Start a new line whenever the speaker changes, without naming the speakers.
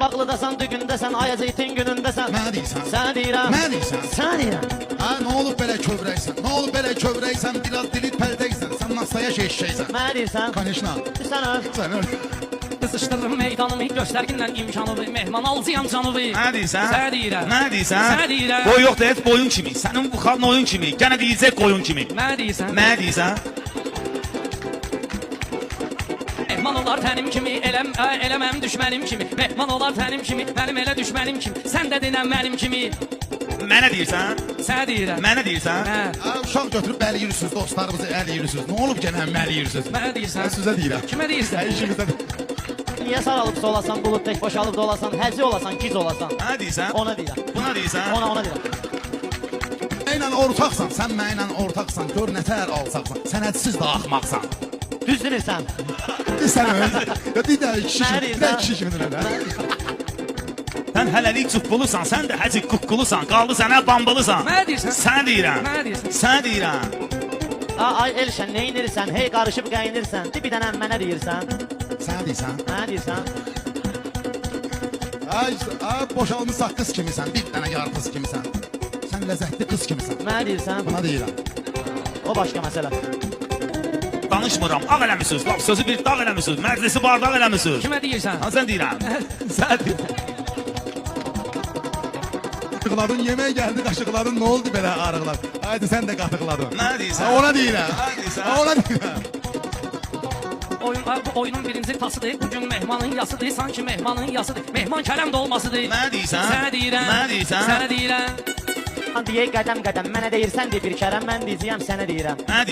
bağlıdasan, düğündəsən, ayazeytin günündəsən.
Mənə deyirsən?
Sənə deyirəm.
Mənə deyirsən?
Sənə deyirəm.
Ha, nə olub belə kövrəksən? Nə olub belə kövrəksən? Biraz dilit pəldəksən. Sən masaya eşşəksən.
Mənə deyirsən.
Konişna.
Sən öl.
Sən öl.
Qızışdırırım meydanımı, göstərginlə imkanımı, mehman alcıyam canımı.
Nə deyirsən?
Sənə deyirəm.
Nə deyirsən?
Sənə deyirəm.
Boy yoxdur, heç boyun kimi. Sənin bu xalın oyun kimi. Gənə deyəcək qoyun kimi.
Mənə deyirsən.
Nə deyirsən?
Mehman olar tənim kimi, eləməm düşmənim kimi. Mehman olar tənim kimi, mənim elə düşmənim kimi. Sən də dinən mənim kimi.
Mənə deyirsən?
Sənə deyirəm.
Mənə deyirsən?
Hə.
Ha, uşaq götürüb bəliyirsiniz, dostlarımızı əliyirsiniz. Nə olub gənə məliyirsiniz?
Mənə deyirsən.
Sizə deyirəm.
Kimə deyirsən?
İşimizdə.
Niyə saralıbsa olasan, bulud tək boşalıb da olasan, həzi olasan, giz olasan.
Nə deyirsən?
Ona deyirəm.
Buna deyirsən?
Ona deyirəm.
Mənlə ortaqsan, sən mənlə ortaqsan. Gör nətər alsaqsan. Sənədsiz də axmaqsan.
Düz dinirsən.
Sən öl. Ya bir də kişi
Mənə
kimi, bir də
deyirsən.
kişi kimi dinlə.
Sən hələlik cuqqulusan, sən də həcik kukkulusan. Qaldı sənə bambılısan.
Mənə deyirsən.
Sənə deyirəm.
Mənə deyirsən.
Sənə deyirəm.
Ay Elşən, nə inirsən? Hey, qarışıb qəynirsən. Bir dənə mənə deyirsən.
Sənə deyirsən?
Mənə deyirsən.
Ay, boşalmış qız kimisən, bir dənə yarpız kimisən. Sən ləzzətli qız kimisən.
Mənə deyirsən.
Buna deyirəm.
O başqa məsələ.
Danışmıram. Ağ eləmisiniz. Laf sözü bir dağ eləmisiniz. Məclisi bardaq eləmisiniz.
Kimə deyirsən?
Ha, sən deyirəm. Sənə deyirəm.
Qatıqladın, yemək gəldi, qaşıqladın, nə oldu belə arıqlar? Haydi sən də qatıqladın.
Nə deyirsən?
Ha, ona deyirəm.
Nə deyirsən?
Ha, ona deyirəm.
Bu oyunun birinci tasıdır. Bugün mehmanın yasıdır. Sanki mehmanın yasıdır. Mehman kərəm dolmasıdır.
Nə deyirsən?
Sənə deyirəm.
Nə deyirsən?
Sənə deyirəm.
Deyək qədəm-qədəm, mənə deyirsən de bir kərəm, mən deyəcəyəm, sənə deyirəm.
Nə deyirsən?